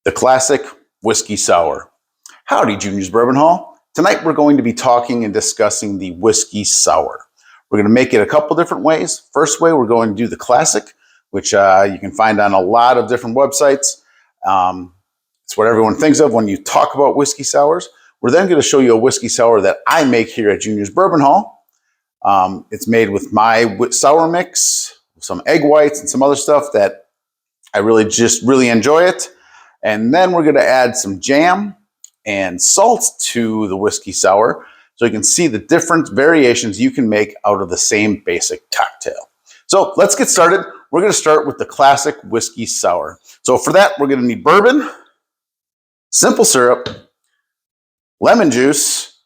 the classic whiskey sour. Howdy, Junior's Bourbon Hall. Tonight we're going to be talking and discussing the whiskey sour. We're going to make it a couple different ways. First way, we're going to do the classic, which you can find on a lot of different websites. It's what everyone thinks of when you talk about whiskey sours. We're then going to show you a whiskey sour that I make here at Junior's Bourbon Hall. It's made with my sour mix, some egg whites, and some other stuff that I really enjoy it. And then we're going to add some jam and salt to the whiskey sour so you can see the different variations you can make out of the same basic cocktail. So let's get started. We're going to start with the classic whiskey sour. So for that, we're going to need bourbon, simple syrup, lemon juice,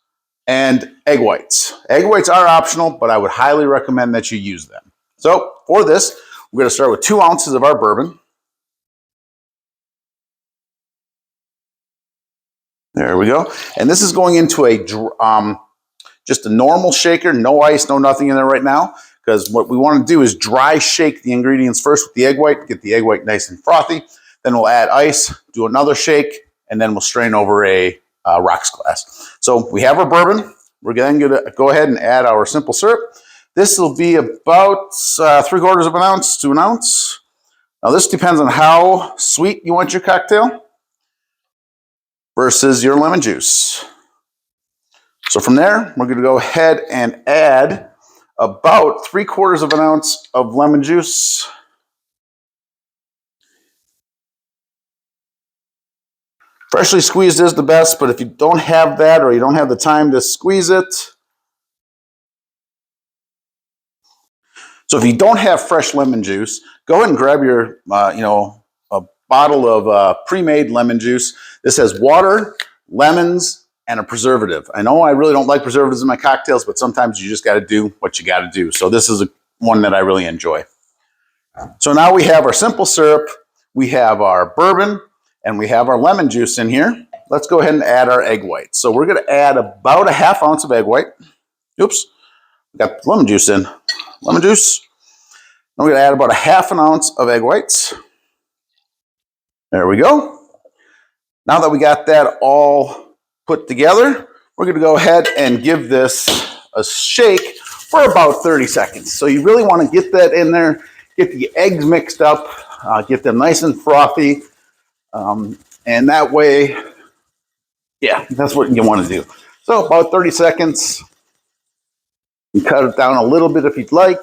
and egg whites. Egg whites are optional, but I would highly recommend that you use them. So for this, we're going to start with 2 ounces of our bourbon. There we go. And this is going into a just a normal shaker, no ice, no nothing in there right now, because what we want to do is dry shake the ingredients first with the egg white, get the egg white nice and frothy. Then we'll add ice, do another shake, and then we'll strain over a rocks glass. So we have our bourbon. We're then going to go ahead and add our simple syrup. This will be about 3/4 of an ounce to an ounce. Now this depends on how sweet you want your cocktail versus your lemon juice. So from there, we're going to go ahead and add about 3/4 of an ounce of lemon juice. Freshly squeezed is the best, but if you don't have that or you don't have the time to squeeze it. So if you don't have fresh lemon juice, go ahead and grab your, a bottle of pre-made lemon juice. This has water, lemons, and a preservative. I know I really don't like preservatives in my cocktails, but sometimes you just got to do what you got to do. So this is one that I really enjoy. So now we have our simple syrup, we have our bourbon, and we have our lemon juice in here. Let's go ahead and add our egg white. So we're going to add about a 1/2 ounce of egg white. Oops, got lemon juice in. Lemon juice. And we're going to add about a 1/2 ounce of egg whites. There we go. Now that we got that all put together, we're going to go ahead and give this a shake for about 30 seconds. So you really want to get that in there, get the eggs mixed up, get them nice and frothy. And that way, yeah, that's what you want to do. So about 30 seconds. You cut it down a little bit if you'd like.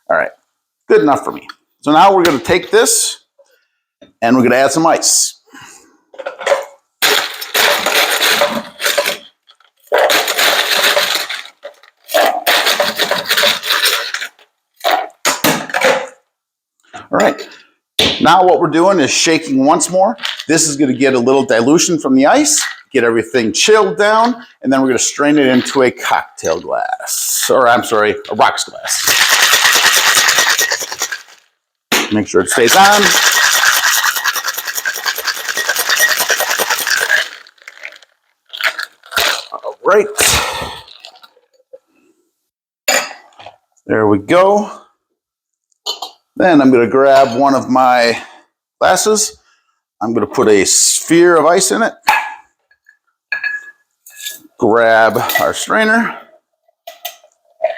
All right, good enough for me. So now we're going to take this and we're going to add some ice. All right. Now what we're doing is shaking once more. This is going to get a little dilution from the ice, get everything chilled down, and then we're going to strain it into a cocktail glass. Or I'm sorry, a rocks glass. Make sure it stays on. All right. There we go. Then I'm going to grab one of my glasses. I'm going to put a sphere of ice in it. Grab our strainer.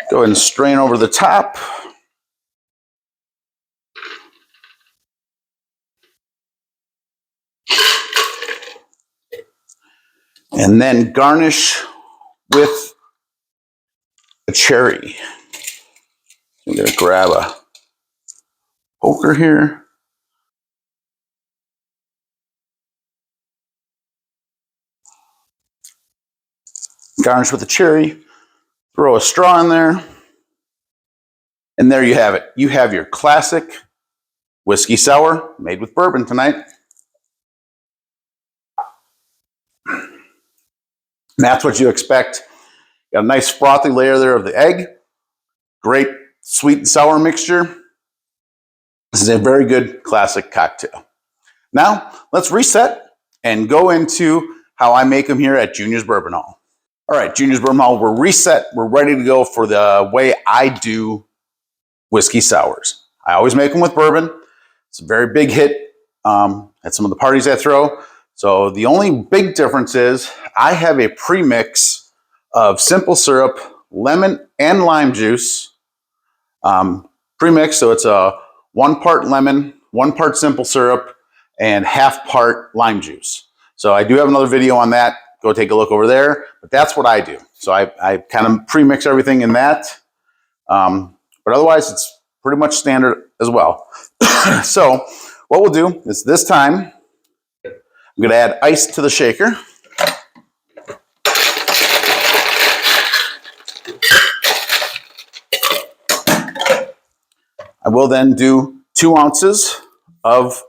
Go ahead and strain over the top. And then garnish with a cherry. I'm going to grab a poker here. Garnish with a cherry. Throw a straw in there. And there you have it. You have your classic whiskey sour made with bourbon tonight. And that's what you expect. Got a nice frothy layer there of the egg. Great sweet and sour mixture. This is a very good classic cocktail. Now, let's reset and go into how I make them here at Junior's Bourbon Hall. All right, Junior's Bourbon Hall, we're reset. We're ready to go for the way I do whiskey sours. I always make them with bourbon. It's a very big hit at some of the parties I throw. So the only big difference is I have a premix of simple syrup, lemon, and lime juice. Premix, so it's a 1 part lemon, 1 part simple syrup, and ½ part lime juice. So I do have another video on that. Go take a look over there. But that's what I do. So I kind of premix everything in that. But otherwise, it's pretty much standard as well. So what we'll do is this time, I'm going to add ice to the shaker. I will then do 2 ounces of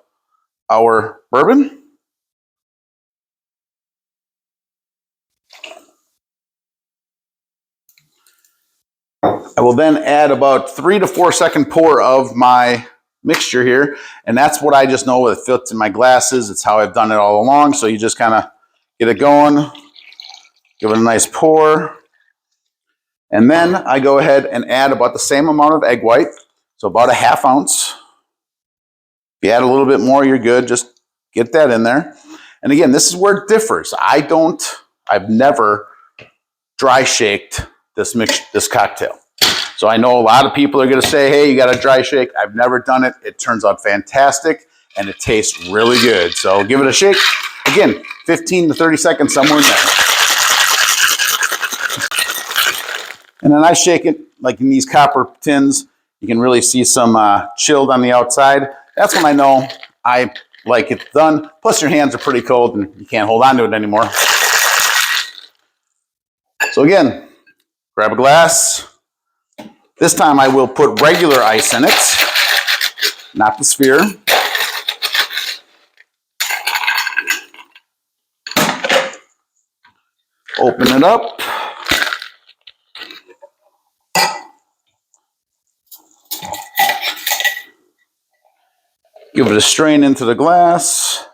our bourbon. I will then add about 3 to 4 second pour of my mixture here, and that's what I just know it fits in my glasses. It's how I've done it all along. So you just kind of get it going, give it a nice pour, and then I go ahead and add about the same amount of egg white, so about ½ ounce. If you add a little bit more, you're good. Just get that in there. And again, this is where it differs. I've never dry shaked this cocktail. So I know a lot of people are going to say, hey, you got to dry shake. I've never done it. It turns out fantastic, and it tastes really good. So give it a shake. Again, 15 to 30 seconds, somewhere in there. And then I shake it like in these copper tins. You can really see some chilled on the outside. That's when I know I like it done. Plus your hands are pretty cold and you can't hold on to it anymore. So again, grab a glass. This time I will put regular ice in it, not the sphere. Open it up. Give it a strain into the glass.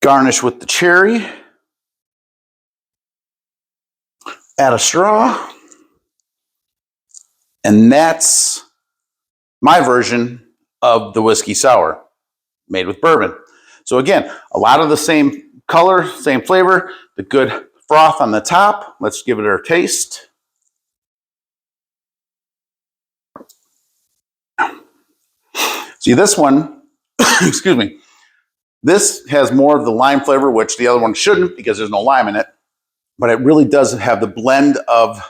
Garnish with the cherry. Add a straw. And that's my version of the whiskey sour made with bourbon. So again, a lot of the same color, same flavor, the good froth on the top. Let's give it a taste. See, this one, excuse me, this has more of the lime flavor, which the other one shouldn't because there's no lime in it. But it really does have the blend of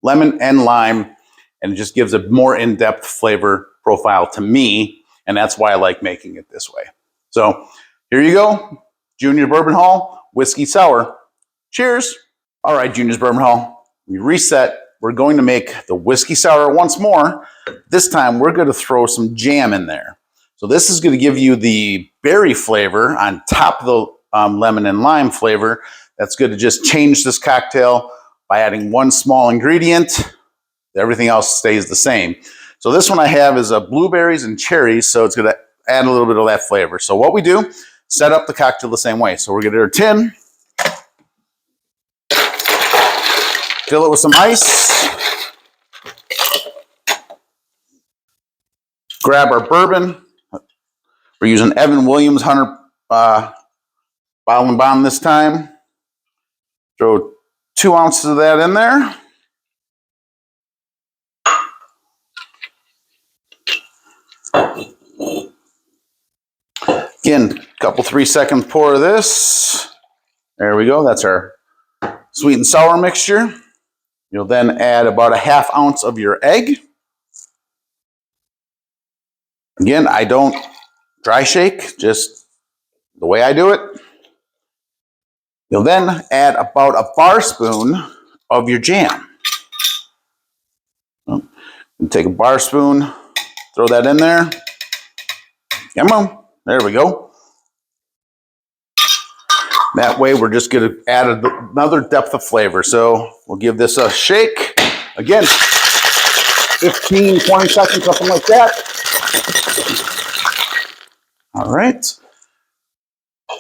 lemon and lime, and it just gives a more in-depth flavor profile to me, and that's why I like making it this way. So here you go, Junior Bourbonhall Whiskey Sour. Cheers. All right, Junior's Bourbonhall, we reset. We're going to make the whiskey sour once more. This time we're going to throw some jam in there. So this is going to give you the berry flavor on top of the lemon and lime flavor. That's good to just change this cocktail by adding one small ingredient. Everything else stays the same. So this one I have is blueberries and cherries, so it's going to add a little bit of that flavor. So what we do, set up the cocktail the same way. So we're going to do our tin, fill it with some ice, grab our bourbon. We're using Evan Williams 100 bottle and bond this time. Throw 2 ounces of that in there. Again, couple 3 second pour of this. There we go. That's our sweet and sour mixture. You'll then add about ½ ounce of your egg. Again, I don't dry shake, just the way I do it. You'll then add about a bar spoon of your jam. Take a bar spoon, throw that in there. Come on, there we go. That way we're just going to add another depth of flavor. So we'll give this a shake. Again, 15, 20 seconds, something like that. All right.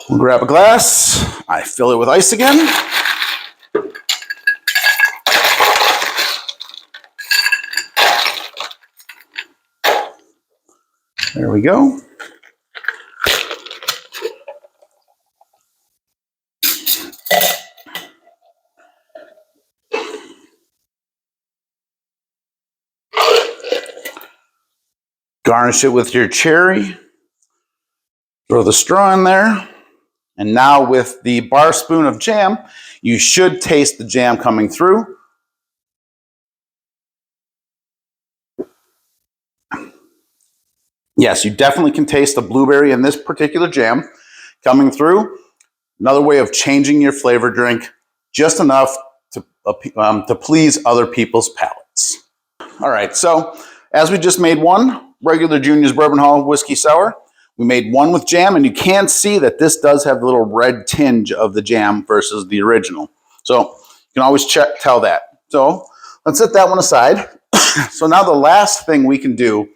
We'll grab a glass. I fill it with ice again. There we go. Garnish it with your cherry. Throw the straw in there. And now with the bar spoon of jam, you should taste the jam coming through. Yes, you definitely can taste the blueberry in this particular jam coming through. Another way of changing your flavor drink, just enough to please other people's palates. All right, so as we just made one regular Junior's Bourbonhall whiskey sour, we made one with jam, and you can see that this does have a little red tinge of the jam versus the original. So you can always tell that. So let's set that one aside. So now the last thing we can do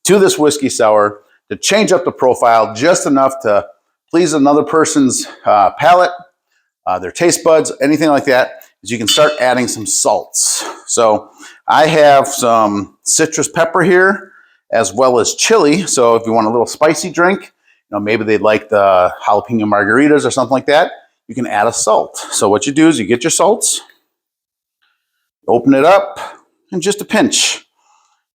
to this whiskey sour to change up the profile just enough to please another person's palate, their taste buds, anything like that, is you can start adding some salts. So I have some citrus pepper here, as well as chili. So if you want a little spicy drink, maybe they'd like the jalapeno margaritas or something like that, you can add a salt. So what you do is you get your salts, open it up, and just a pinch.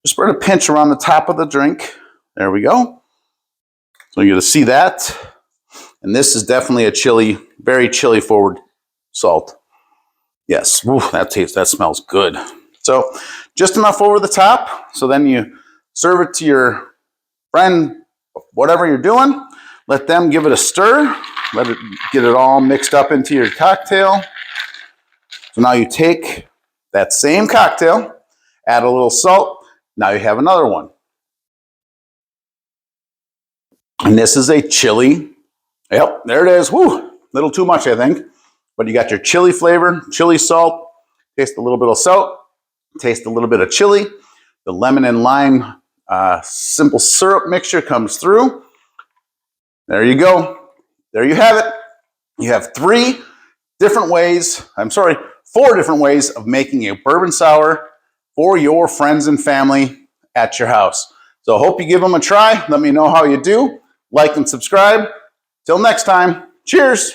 Just spread a pinch around the top of the drink. There we go. So you're going to see that. And this is definitely a chili, very chili forward salt. Yes, woo, that smells good. So just enough over the top. So then you serve it to your friend, whatever you're doing. Let them give it a stir. Let it get it all mixed up into your cocktail. So now you take that same cocktail, add a little salt. Now you have another one. And this is a chili. Yep, there it is. Woo, a little too much, I think. But you got your chili flavor, chili salt. Taste a little bit of salt. Taste a little bit of chili. The lemon and lime simple syrup mixture comes through. There you go. There you have it. You have 4 different ways of making a bourbon sour for your friends and family at your house. So I hope you give them a try. Let me know how you do. Like and subscribe. Till next time, cheers.